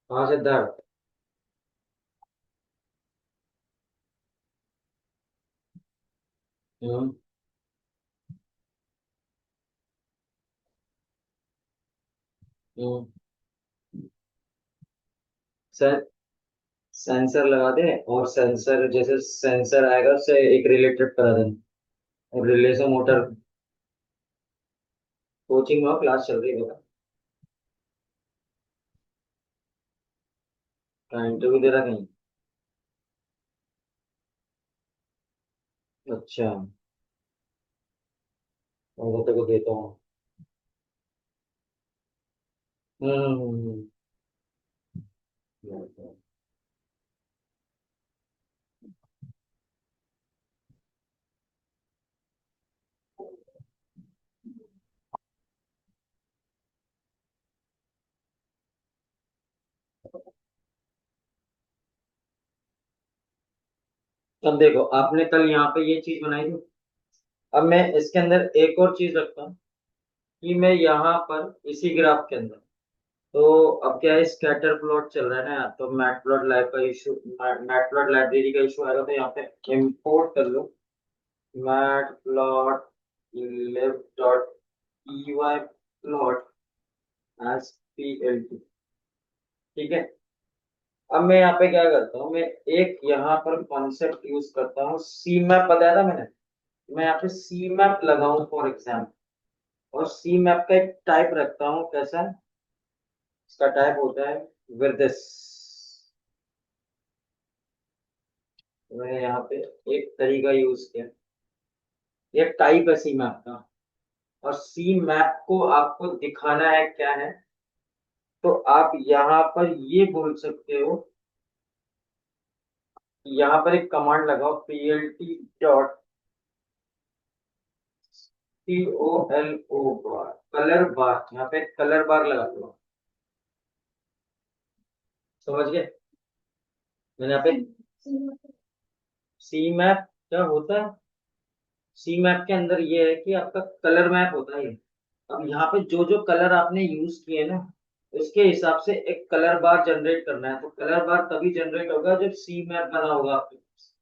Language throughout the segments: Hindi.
हाँ सिद्धार्थ। हम्म। हम्म। से, सेंसर लगा दे और सेंसर जैसे सेंसर आएगा उससे एक रिलेटेड करा देना और रिले से मोटर। कोचिंग में क्लास चल रही है बेटा। क्या इंटरव्यू दे रहा कहीं? अच्छा। और तो को देता हूँ। हम्म। अब देखो आपने कल यहाँ पे ये चीज बनाई थी। अब मैं इसके अंदर एक और चीज रखता हूँ कि मैं यहाँ पर इसी ग्राफ के अंदर, तो अब क्या है, स्कैटर प्लॉट चल रहा है ना यार, तो मैट प्लॉट लाइव का इशू, मैट प्लॉट लाइब्रेरी का इशू आएगा, तो यहाँ पे इंपोर्ट कर लो matplotlib dot pyplot as p l t. ठीक है। अब मैं यहाँ पे क्या करता हूँ, मैं एक यहाँ पर कॉन्सेप्ट यूज करता हूँ, सी मैप बताया था मैंने। मैं यहाँ पे सी मैप लगाऊं फॉर एग्जाम्पल, और सी मैप का एक टाइप रखता हूँ कैसा है, इसका टाइप होता है विद दिस। मैंने यहाँ पे एक तरीका यूज किया, ये टाइप है सी मैप का। और सी मैप को आपको दिखाना है क्या है, तो आप यहाँ पर ये बोल सकते हो, यहाँ पर एक कमांड लगाओ plt डॉट color कलर बार, यहाँ पे कलर बार लगा दो। समझ गए? मैंने यहाँ पे सी मैप क्या होता है, सी मैप के अंदर ये है कि आपका कलर मैप होता है ये। अब यहाँ पे जो जो कलर आपने यूज किए ना, उसके हिसाब से एक कलर बार जनरेट करना है, तो कलर बार तभी जनरेट होगा जब सी मैप बना होगा आपके पास।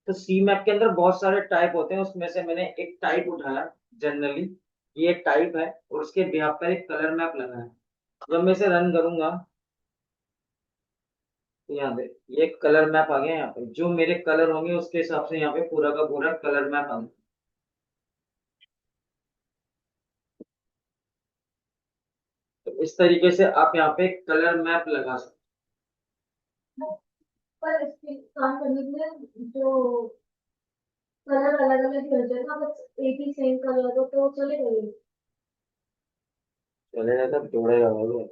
तो सी मैप के अंदर बहुत सारे टाइप होते हैं, उसमें से मैंने एक टाइप उठाया जनरली, ये एक टाइप है और उसके बिहाफ पर एक कलर मैप लगा है। जब मैं इसे रन करूंगा तो यहाँ पे ये कलर मैप आ गया, यहाँ पे जो मेरे कलर होंगे उसके हिसाब से यहाँ पे पूरा का पूरा कलर मैप आ गया। तो इस तरीके से आप यहाँ पे कलर मैप लगा सकते पर इसके काम करने के लिए जो कलर अलग अलग ही हो जाएगा, बस एक ही सेम कलर हो तो चलेगा ये। हो। चलेगा तब जोड़ेगा वो।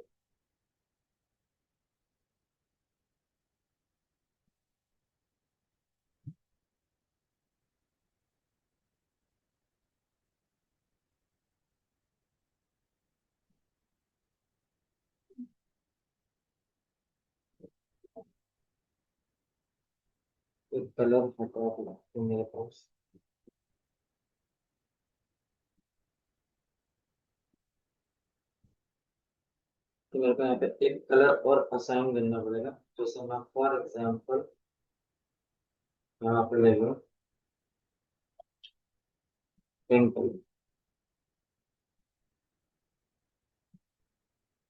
एक कलर हटा दिया तो मेरे पास, तो मेरे को यहाँ पे एक कलर और असाइन करना पड़ेगा, जैसे मैं फॉर एग्जाम्पल यहाँ पे ले लूँ पिंक कलर।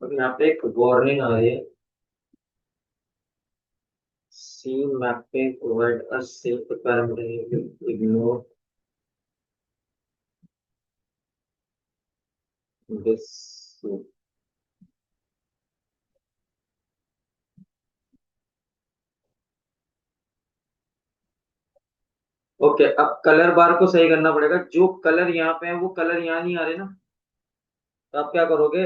और यहाँ पे एक वार्निंग आ रही है, C mapping provide a safe parameter, ignore this. Okay, अब कलर बार को सही करना पड़ेगा, जो कलर यहाँ पे है वो कलर यहाँ नहीं आ रहे ना, तो आप क्या करोगे,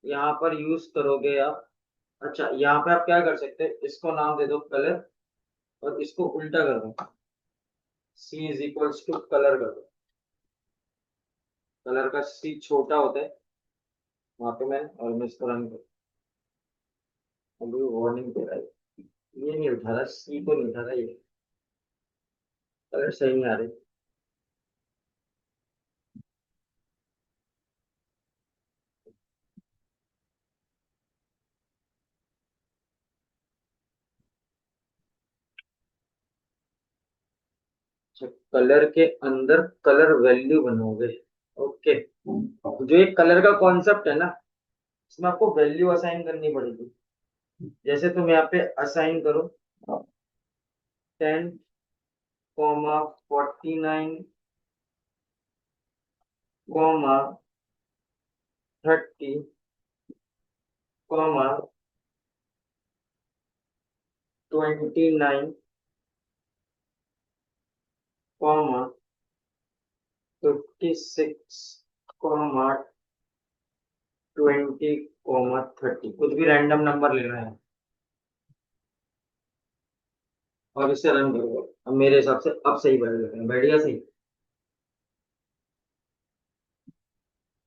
यहाँ पर यूज करोगे आप। अच्छा, यहाँ पे आप क्या कर सकते हैं, इसको नाम दे दो कलर और इसको उल्टा कर दो, सी इज इक्वल्स टू कलर कर दो। कलर का सी छोटा होता है वहां पे, मैं और मैं इसको रन कर, अभी वार्निंग दे रहा है, ये नहीं उठा रहा, सी को नहीं उठा रहा, ये कलर सही नहीं आ रही। अच्छा, कलर के अंदर कलर वैल्यू बनोगे। ओके। जो ये कलर का कॉन्सेप्ट है ना, इसमें आपको वैल्यू असाइन करनी पड़ेगी। जैसे तुम यहाँ पे असाइन करो 10, 49, 30, 29, 56, 20, 30, कुछ भी रैंडम नंबर लेना है और इसे रन करो। अब मेरे हिसाब से अब सही बैठ गया सही।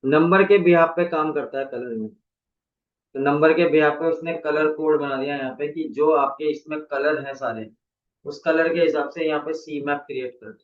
नंबर के बिहाफ पे काम करता है कलर में। तो नंबर के बिहाफ पे उसने कलर कोड बना दिया यहाँ पे कि जो आपके इसमें कलर हैं सारे, उस कलर के हिसाब से यहाँ पे सी मैप क्रिएट कर।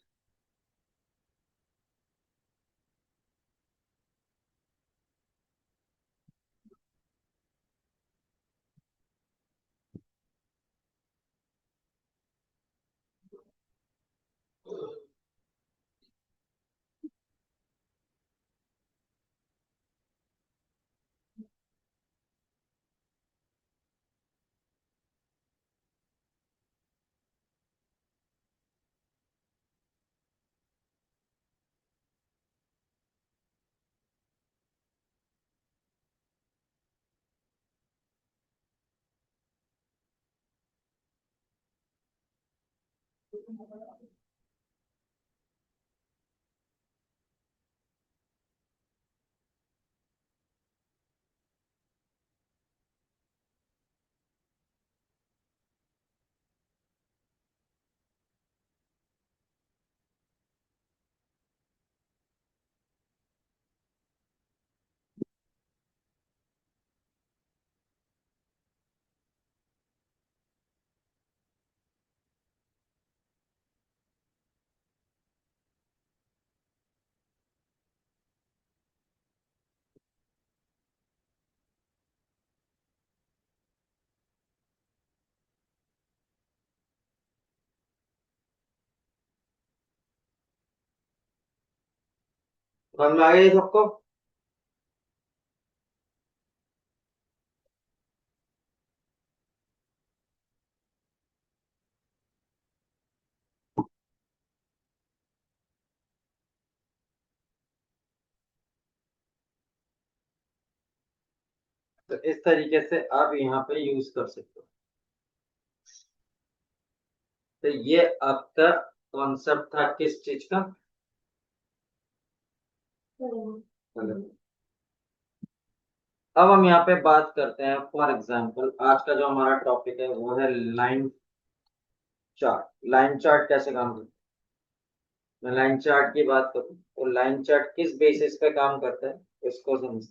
समझ में आ गया ये सबको? तो इस तरीके से आप यहाँ पे यूज कर सकते हो। तो ये आपका कॉन्सेप्ट था किस चीज का? कलर। अब हम यहाँ पे बात करते हैं, फॉर एग्जांपल आज का जो हमारा टॉपिक है वो है लाइन चार्ट। लाइन चार्ट कैसे काम करता है? मैं लाइन चार्ट की बात करूँ तो लाइन चार्ट किस बेसिस पे काम करता है इसको समझ।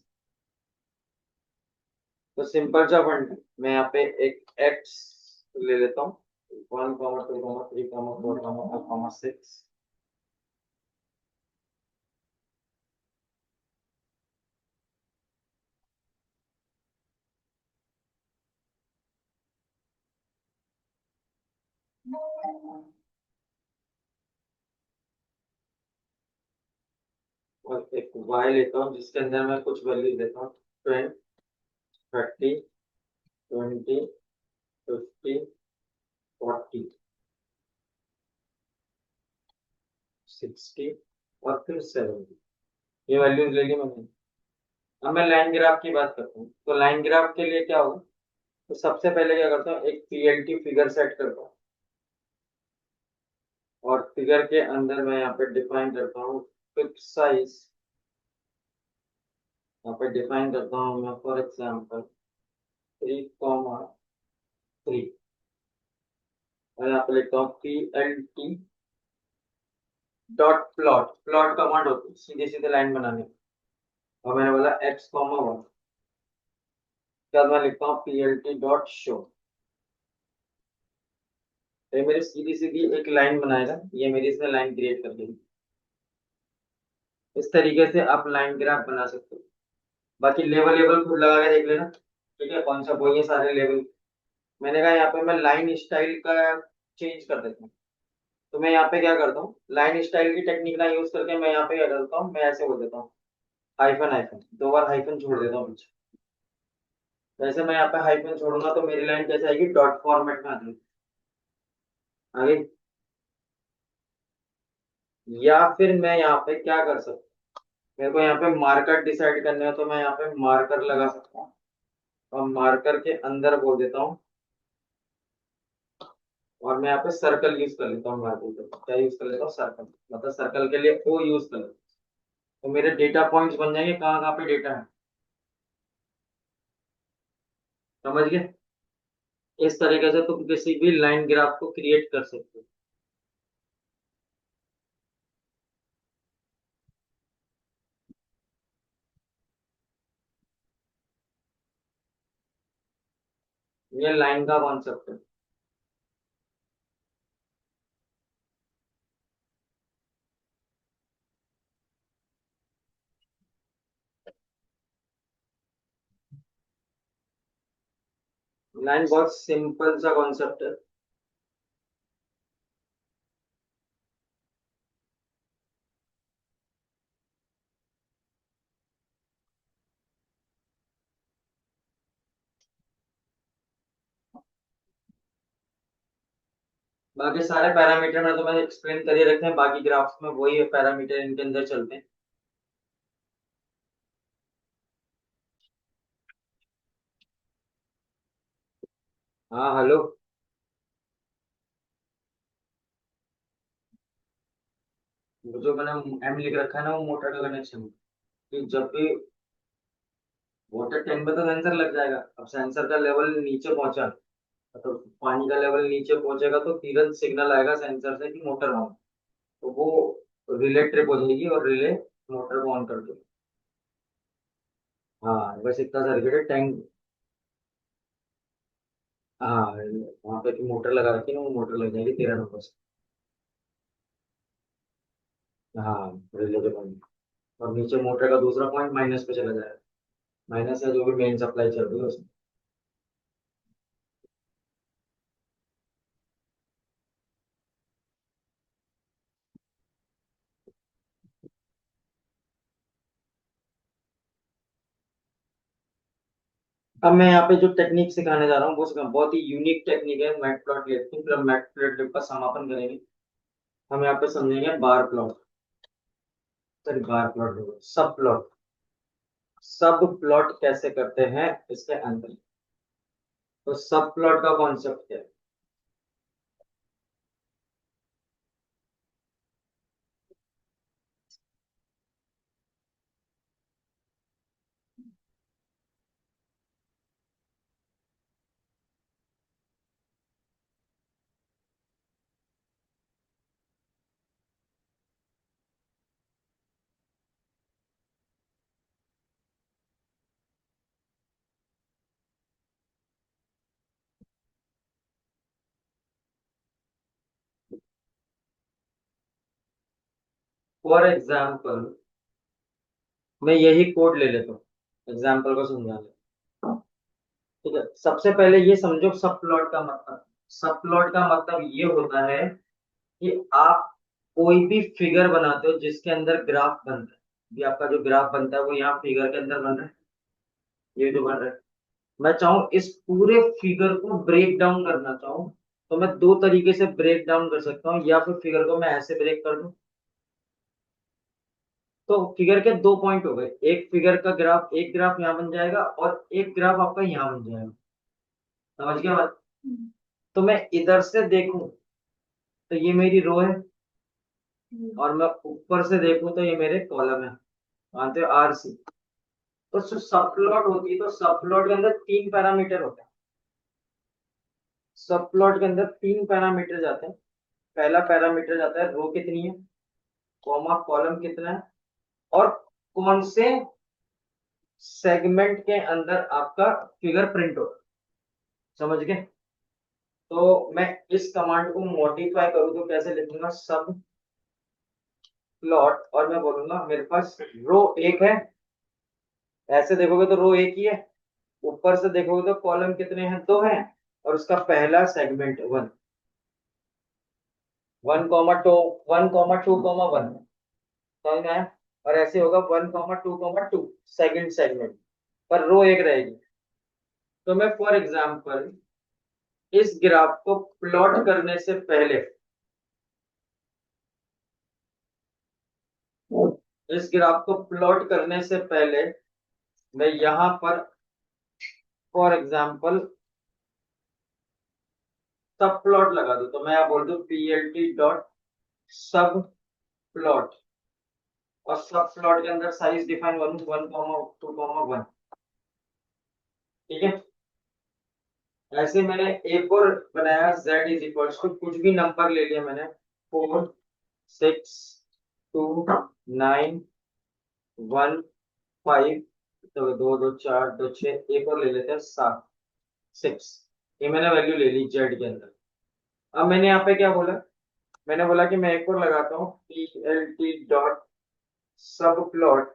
तो सिंपल सा फंड, मैं यहाँ पे एक एक्स ले लेता हूँ। 1, 2, 3, 4, 5, 6। और एक वाई लेता हूँ जिसके अंदर मैं कुछ वैल्यू देता हूँ। 20, 30, 20, 50, 40, 60 और फिर 70। ये वैल्यूज ले ली मैंने। अब मैं लाइन ग्राफ की बात करता हूँ। तो लाइन ग्राफ के लिए क्या होगा? तो सबसे पहले क्या करता हूँ, एक पीएलटी फिगर सेट करता हूँ और फिगर के अंदर मैं यहाँ पे डिफाइन करता हूँ फिक्स साइज। यहाँ पे डिफाइन करता हूँ मैं फॉर एग्जाम्पल 3, 3 और यहाँ पे लिखता हूँ PLT dot plot. Plot command होती है सीधे सीधे लाइन बनाने की। और मैंने बोला x, 1। उसके बाद मैं लिखता हूँ पीएलटी डॉट शो। ये मेरी सीधी सीधी एक लाइन बनाएगा, ये मेरी इसने लाइन क्रिएट कर देगी। इस तरीके से आप लाइन ग्राफ बना सकते हो। बाकी लेवल लेवल खुद लगा के देख लेना, ठीक है, कौन सा कोई है सारे लेवल। मैंने कहा यहाँ पे मैं लाइन स्टाइल का चेंज कर देता हूँ। तो मैं यहाँ पे क्या करता हूँ, लाइन स्टाइल की टेक्निक ना यूज करके मैं यहाँ पे क्या करता हूँ, मैं ऐसे बोल देता हूँ हाइफन हाइफन, 2 बार हाइफन छोड़ देता हूँ पीछे। वैसे मैं यहाँ पे हाइफन छोड़ूंगा तो मेरी लाइन कैसे आएगी, डॉट फॉर्मेट में आ जाएगी। आगे, या फिर मैं यहाँ पे क्या कर सकता हूँ, मेरे को यहाँ पे मार्कर डिसाइड करने हो तो मैं यहाँ पे मार्कर लगा सकता हूँ, और मार्कर के अंदर बोल देता हूँ, और मैं यहाँ पे सर्कल यूज कर लेता हूँ, मार्कर के क्या यूज कर लेता हूँ, सर्कल, मतलब सर्कल के लिए ओ यूज कर लेता हूँ। तो मेरे डेटा पॉइंट्स बन जाएंगे, कहाँ कहाँ पे डेटा है, समझ गए। इस तरीके से तुम किसी भी लाइन ग्राफ को क्रिएट कर सकते हो। ये लाइन का कॉन्सेप्ट है। लाइन बहुत सिंपल सा कॉन्सेप्ट है। बाकी सारे पैरामीटर में तो मैंने एक्सप्लेन कर ही रखे हैं, बाकी ग्राफ्स में वही पैरामीटर इनके अंदर चलते हैं। हाँ हेलो। वो जो मैंने एम लिख रखा है ना, वो मोटर का कनेक्शन, कि जब भी वाटर टैंक में तो सेंसर लग जाएगा, अब सेंसर का लेवल नीचे पहुंचा, तो पानी का लेवल नीचे पहुंचेगा तो तुरंत सिग्नल आएगा सेंसर से कि मोटर ऑन। तो वो रिले ट्रिप हो जाएगी और रिले मोटर को ऑन कर देगी। हाँ बस इतना सर्किट है टैंक। हाँ, वहाँ पे मोटर लगा रखी है ना, वो मोटर लग जाएगी 13 नंबर से। हाँ, रिले के पॉइंट, और नीचे मोटर का दूसरा पॉइंट माइनस पे चला जाएगा, माइनस है जो भी मेन सप्लाई चल रही है उसमें। अब मैं यहाँ पे जो टेक्निक सिखाने जा रहा हूँ वो बहुत ही यूनिक टेक्निक है, मैट प्लॉट लेते हैं, फिर हम मैट प्लॉट का समापन करेंगे। हम यहाँ पे समझेंगे bar plot, sorry bar plot, सब प्लॉट, सब प्लॉट कैसे करते हैं इसके अंदर। तो सब प्लॉट का कॉन्सेप्ट क्या है। फॉर एग्जाम्पल, मैं यही कोड ले लेता हूँ एग्जाम्पल को समझाने। ठीक है, सबसे पहले ये समझो सब प्लॉट का मतलब, सब प्लॉट का मतलब ये होता है कि आप कोई भी फिगर बनाते हो जिसके अंदर ग्राफ बनता है, ये आपका जो ग्राफ बनता है वो यहाँ फिगर के अंदर बन रहा है, ये जो बन रहा है। मैं चाहूँ इस पूरे फिगर को ब्रेक डाउन करना चाहूँ, तो मैं दो तरीके से ब्रेक डाउन कर सकता हूँ, या फिर फिगर को मैं ऐसे ब्रेक कर दूं। तो फिगर के दो पॉइंट हो गए, एक फिगर का ग्राफ, एक ग्राफ यहाँ बन जाएगा और एक ग्राफ आपका यहाँ बन जाएगा। समझ गया बात। तो मैं इधर से देखूं तो ये मेरी रो है, और मैं ऊपर से देखूं तो ये मेरे कॉलम है, मानते हो आर सी। तो सब प्लॉट होती है, तो सब प्लॉट के अंदर 3 पैरामीटर होते हैं। सब प्लॉट के अंदर 3 पैरामीटर जाते हैं। पहला पैरामीटर जाता है रो कितनी है, कॉमा कॉलम कितना है, और कौन से सेगमेंट के अंदर आपका फिगर प्रिंट हो। समझ गए। तो मैं इस कमांड को मॉडिफाई करूँ तो कैसे लिखूंगा, सब प्लॉट, और मैं बोलूंगा मेरे पास रो एक है, ऐसे देखोगे तो रो एक ही है, ऊपर से देखोगे तो कॉलम कितने हैं, 2 हैं, और उसका पहला सेगमेंट 1। 1,2,1 समझ में आया। और ऐसे होगा 1,2,2 सेकंड सेगमेंट, पर रो एक रहेगी। तो मैं फॉर एग्जांपल इस ग्राफ को प्लॉट करने से पहले, इस ग्राफ को प्लॉट करने से पहले मैं यहां पर फॉर एग्जांपल सब प्लॉट लगा दूं, तो मैं यहाँ बोल दूं पीएलटी डॉट सब प्लॉट, और सब प्लॉट के अंदर साइज डिफाइन करूं 1,2,1। ठीक है। ऐसे मैंने एक और बनाया, z इज इक्वल्स टू कुछ भी नंबर ले लिया मैंने, 4, 6, 2, 9, 1, 5, तो 2, 2, 4, 2, 6, एक और ले लेते हैं 7, 6। ये मैंने वैल्यू ले ली जेड के अंदर। अब मैंने यहाँ पे क्या बोला, मैंने बोला कि मैं एक और लगाता हूँ पी एल टी डॉट सब प्लॉट,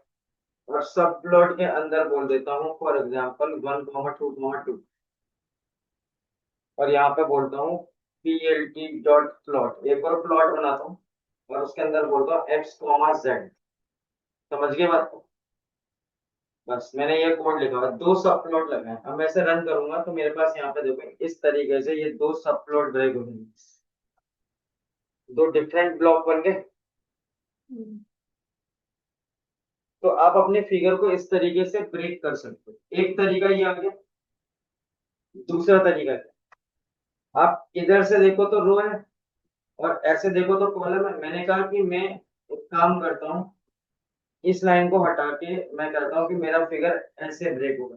और सब प्लॉट के अंदर बोल देता हूँ फॉर एग्जाम्पल 1,2,2, और यहाँ पे बोलता हूँ P l T dot plot, एक और प्लॉट बनाता हूँ और उसके अंदर बोलता हूँ एक्स कॉमा जेड। समझ गए बात को। बस मैंने ये कोड लिखा हुआ है, दो सब प्लॉट लगाए। अब मैं इसे रन करूंगा तो मेरे पास यहाँ पे देखो इस तरीके से ये दो सब प्लॉट ब्रेक हो गए, दो डिफरेंट ब्लॉक बन गए। तो आप अपने फिगर को इस तरीके से ब्रेक कर सकते हो। एक तरीका ये आ गया। दूसरा तरीका क्या, आप इधर से देखो तो रो है और ऐसे देखो तो कॉलम है। मैंने कहा कि मैं एक काम करता हूँ, इस लाइन को हटा के मैं करता हूँ कि मेरा फिगर ऐसे ब्रेक होगा।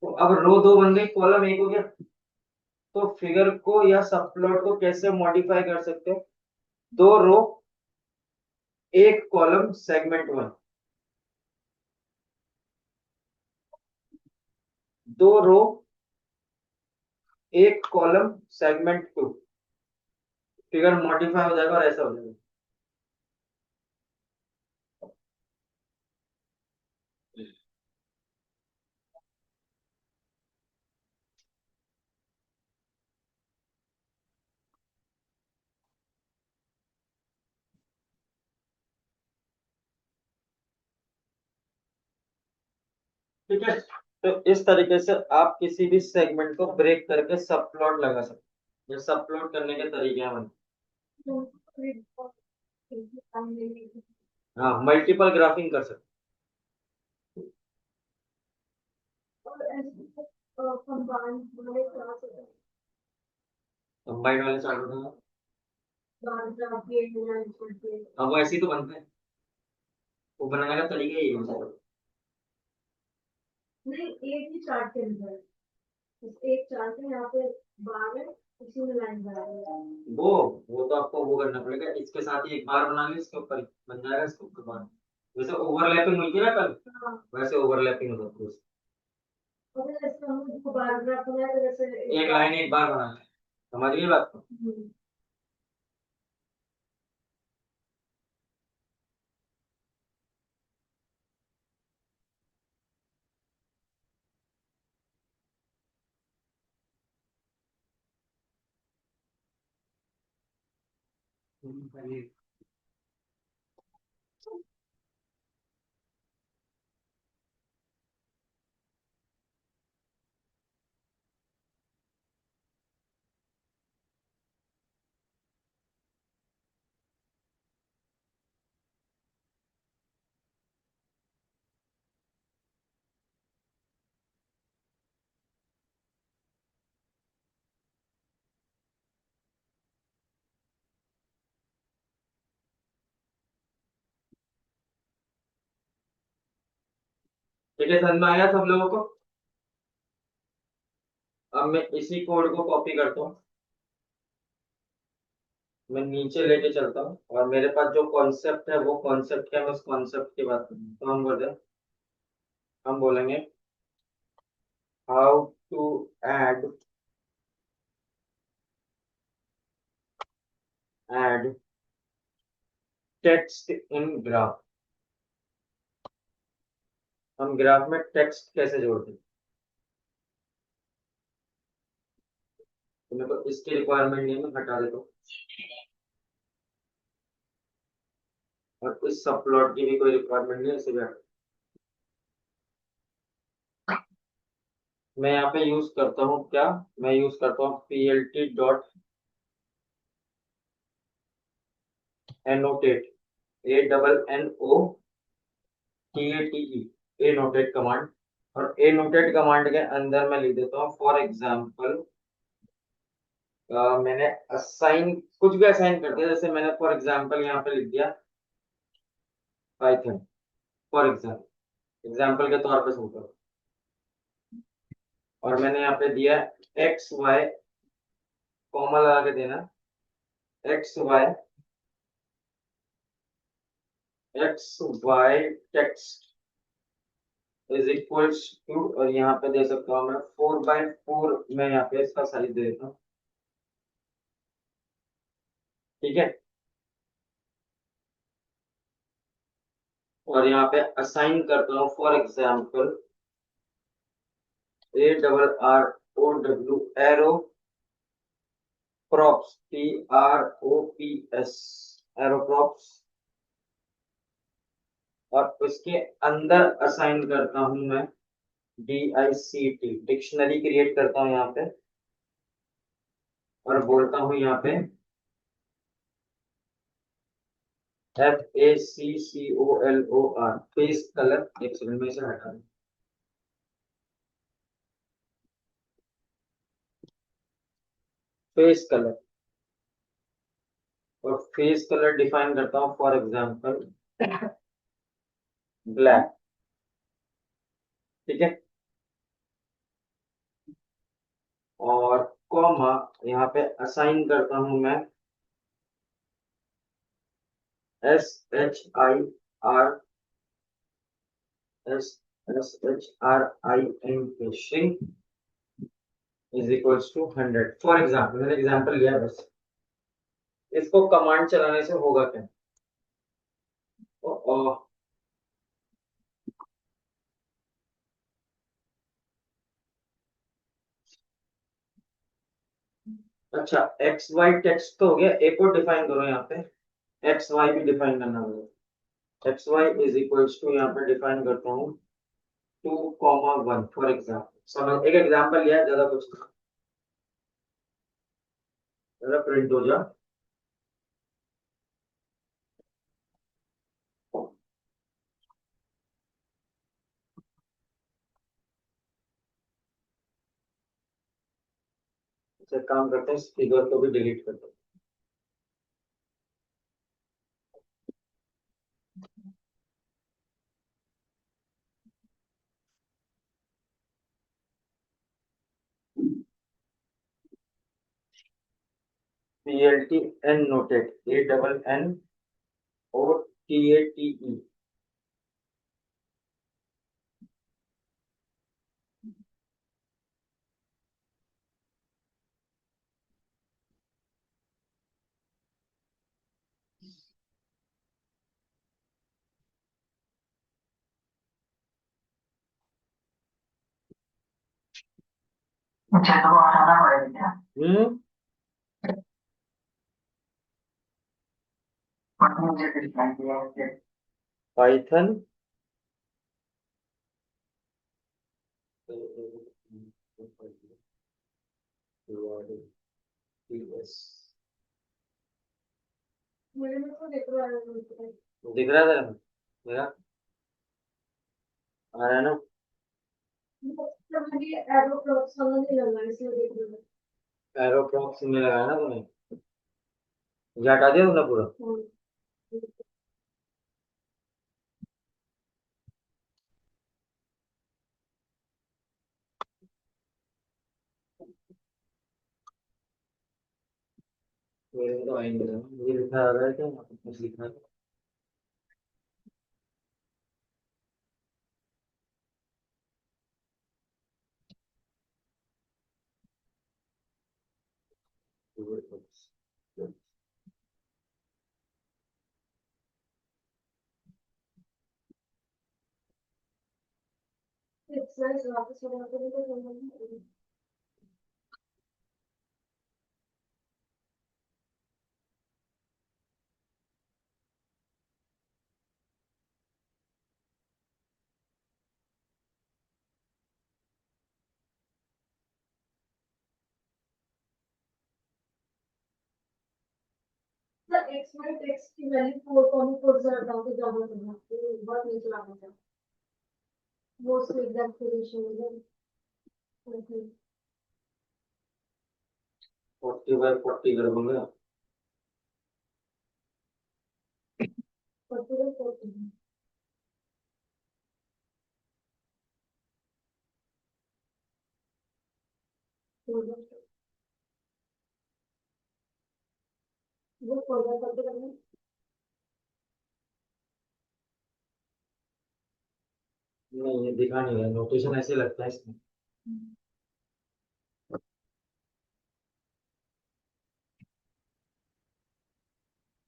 तो अब रो दो बन गई, कॉलम एक हो गया। तो फिगर को या सब प्लॉट को कैसे मॉडिफाई कर सकते हो, दो रो एक कॉलम सेगमेंट वन, दो रो एक column segment two, figure modify हो जाएगा और ऐसा हो जाएगा। ठीक है। तो इस तरीके से आप किसी भी सेगमेंट को ब्रेक करके सब प्लॉट लगा सकते हैं। ये सब प्लॉट करने के तरीके हैं। हाँ, मल्टीपल ग्राफिंग कर सकते हैं। कंबाइंड वाले चार्ट होते हैं। अब वो ऐसे ही तो बनते हैं, वो बनाने का तरीका ही है। नहीं, एक ही चार्ट के अंदर, एक चार्ट है यहाँ पे बार है, उसी में लाइन बना है। वो तो आपको वो करना पड़ेगा, इसके साथ ही एक बार बना ली, इसके ऊपर बन जाएगा, इसके ऊपर बार। वैसे ओवरलैपिंग हुई थी ना कल। हाँ। वैसे ओवरलैपिंग होता है अगर ऐसे हम इसको बार बार बनाए तो जैसे एक लाइन एक बार बना ले। समझ गई बात को। ठीक है, समझ में आया सब लोगों को। अब मैं इसी कोड को कॉपी करता हूँ, मैं नीचे लेके चलता हूँ, और मेरे पास जो कॉन्सेप्ट है वो कॉन्सेप्ट क्या है, मैं उस कॉन्सेप्ट की बात करूँ तो हम बोलेंगे how to add add text in graph. हम ग्राफ में टेक्स्ट कैसे जोड़ते हैं। तो मेरे को इसकी रिक्वायरमेंट नहीं है, मैं हटा देता हूँ। और इस सब प्लॉट की भी कोई रिक्वायरमेंट नहीं है, इसे भी हटा। मैं यहाँ पे यूज करता हूँ क्या, मैं यूज करता हूँ plt dot annotate, ANNOTATE, annotate command. और एनोटेट कमांड के अंदर मैं लिख देता हूँ फॉर एग्जाम्पल, मैंने असाइन कुछ भी असाइन कर दिया, जैसे मैंने फॉर एग्जाम्पल यहाँ पे लिख दिया पाइथन, फॉर एग्जाम्पल, एग्जाम्पल के तौर पे समझो। और मैंने यहाँ पे दिया एक्स वाई, कॉमा लगा के देना, x y text is equals to, और यहाँ पे दे सकता हूँ मैं 4x4, मैं यहाँ पे इसका साइज दे देता हूँ। ठीक है। और यहाँ पे असाइन करता हूँ for example ARROW, arrow props, PROPS, arrow props. और उसके अंदर असाइन करता हूँ मैं DICT, डिक्शनरी क्रिएट करता हूँ यहाँ पे। और बोलता हूँ यहाँ पे FACCOLOR, फेस कलर। एक सेकंड में इसे हटा दूं। फेस कलर, और फेस कलर डिफाइन करता हूँ फॉर एग्जांपल ब्लैक। ठीक है। और कॉमा, यहाँ पे असाइन करता हूँ मैं SHIR, SHRIN, shrink is equals to 100। For example, मैंने एग्जाम्पल लिया बस। इसको कमांड चलाने से होगा क्या? ओ, अच्छा, एक्स वाई टेक्स्ट तो हो गया, एक और डिफाइन करो यहाँ पे, एक्स वाई भी डिफाइन करना होगा। X y is equals to, यहाँ पे डिफाइन करता हूँ 2,1 फॉर एग्जाम्पल। समझ, एक एग्जाम्पल लिया है, ज्यादा कुछ नहीं। जरा प्रिंट हो जा। अच्छा, काम करते हैं, इस फिगर को भी डिलीट करते हैं। PLT annotate, ANNOTATE। अच्छा, तो हटाना पड़ेगा क्या? मुझे दिखाई दिया है पाइथन। मेरे में तो देख रहा है। दिख रहा था मेरा, आ रहा है ना? मतलब मुझे एरो क्रॉप समझ नहीं लग रहा है, इसलिए देख रही हूँ। एरो प्रॉक्स में लगाया ना तुमने, ये हटा दिया तुमने पूरा। हाँ। मेरे को तो आई नहीं रहा, ये लिखा आ रहा है क्या, कुछ लिखा है? एक्सरसाइज वापस होगा तो भी तो करना ही पड़ेगा। एक्स में टेक्स्ट की वैल्यू 4.4 से हटा के ज्यादा करना, तो बहुत नीचे लाना चाहिए, वो उसको एग्जैक्ट पोजीशन है। 40/40 कर दूंगा। 40/40 वो फोल्डर करके करना। नहीं, ये दिखा नहीं रहा, नोटेशन ऐसे लगता है इसमें।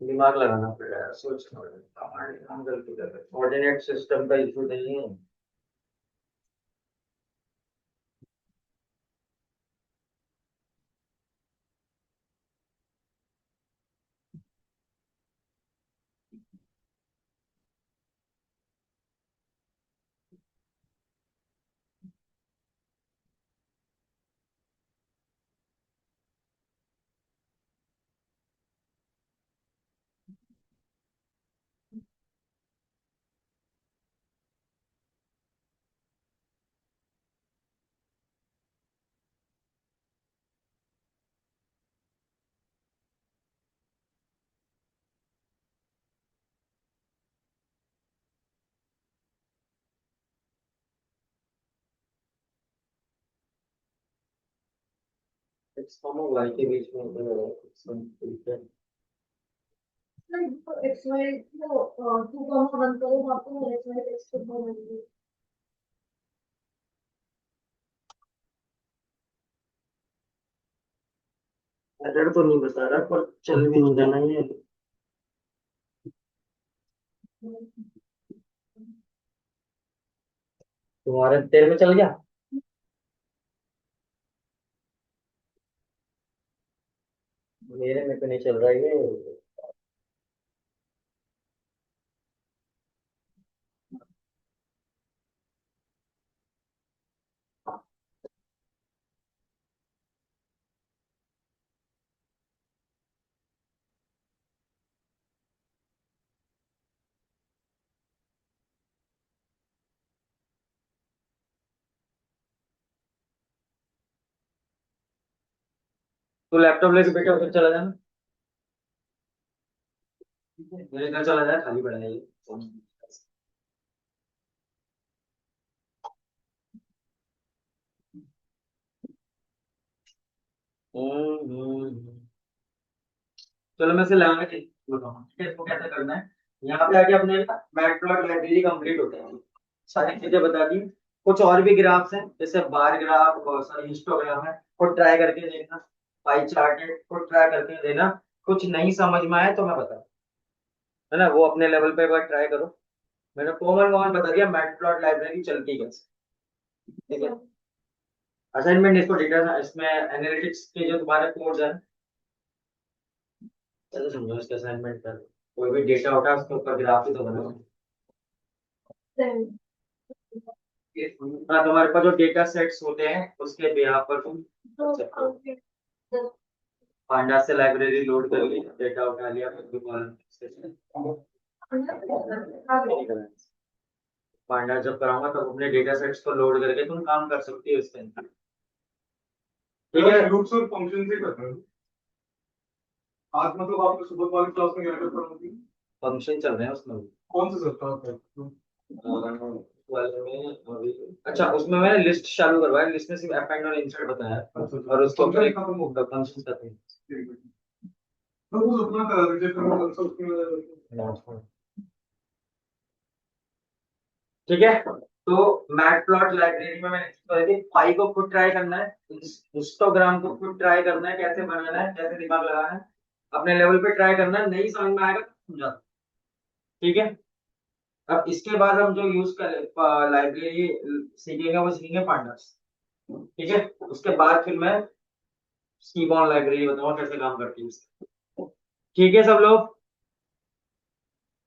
दिमाग लगाना पड़ेगा, सोचना पड़ेगा, हमारे हम गलती कर रहे हैं, कोऑर्डिनेट सिस्टम का इशू नहीं है। एक्स कॉमा वाई के बीच में ठीक है। एक्स वाई को 2,1 करो, आपको एक्स वाई टेक्स्ट को बनाएंगे। एरर तो नहीं बता रहा, पर चल भी नहीं जाना ये। तुम्हारे तेल में चल गया। मेरे में तो नहीं चल रहा है ये। तो लैपटॉप लेके बेटा उधर चला जाना, मेरे घर चला जाए, खाली पड़ा है ये। चलो मैं इसे लगाना ठीक बताऊँ, ठीक है, इसको कैसे करना है। यहाँ पे आके अपने मैट प्लॉट लाइब्रेरी कंप्लीट होता है, सारी चीजें बता दी। कुछ और भी ग्राफ्स हैं, जैसे बार ग्राफ और सॉरी हिस्टोग्राम है, को ट्राई करके देखना। पाई चार्ट है, को ट्राई करके देना। कुछ नहीं समझ में आया तो मैं बता, है ना, वो अपने लेवल पे एक बार ट्राई करो। मैंने कॉमन कॉमन बता दिया मैट प्लॉट लाइब्रेरी चलती कैसे। ठीक है। असाइनमेंट इसको डेटा, इसमें एनालिटिक्स के जो तुम्हारे कोड्स हैं, चलो समझो इसका असाइनमेंट कर। कोई भी डेटा उठा उसके ऊपर ग्राफ ही तो बनाओ। हाँ, तुम्हारे पास जो डेटा सेट्स होते हैं उसके बिहार पर तुम पांडा से लाइब्रेरी लोड कर ली, डेटा उठा लिया, फिर दोबारा पांडा जब कराऊंगा तब अपने डेटा सेट्स को लोड करके तुम काम कर सकती हो इसके अंदर। ठीक है, लूप्स और फंक्शन से करना है। आज मतलब आपने सुबह वाली क्लास में क्या कर रहा हूँ, फंक्शन चल रहे हैं उसमें। कौन सा चलता है वाले में अभी। अच्छा, उसमें मैंने लिस्ट चालू करवाया, लिस्ट में सिर्फ अपेंड और इंसर्ट बताया है, और उसको फंक्शन करते हैं। तो वो अपना करा दीजिए, फिर मैं कल से उसमें। ठीक है। तो मैट प्लॉट लाइब्रेरी में मैंने पाई को खुद ट्राई करना है, हिस्टोग्राम को खुद ट्राई करना है, कैसे बनाना है, कैसे दिमाग लगाना है, अपने लेवल पे ट्राई करना है, नहीं समझ में आएगा तो समझा। ठीक है। अब इसके बाद हम जो यूज कर लाइब्रेरी सीखेंगे वो सीखेंगे पांडास। ठीक है। उसके बाद फिर मैं स्कीबॉन लाइब्रेरी बताऊंगा कैसे काम करती है। ठीक है सब लोग।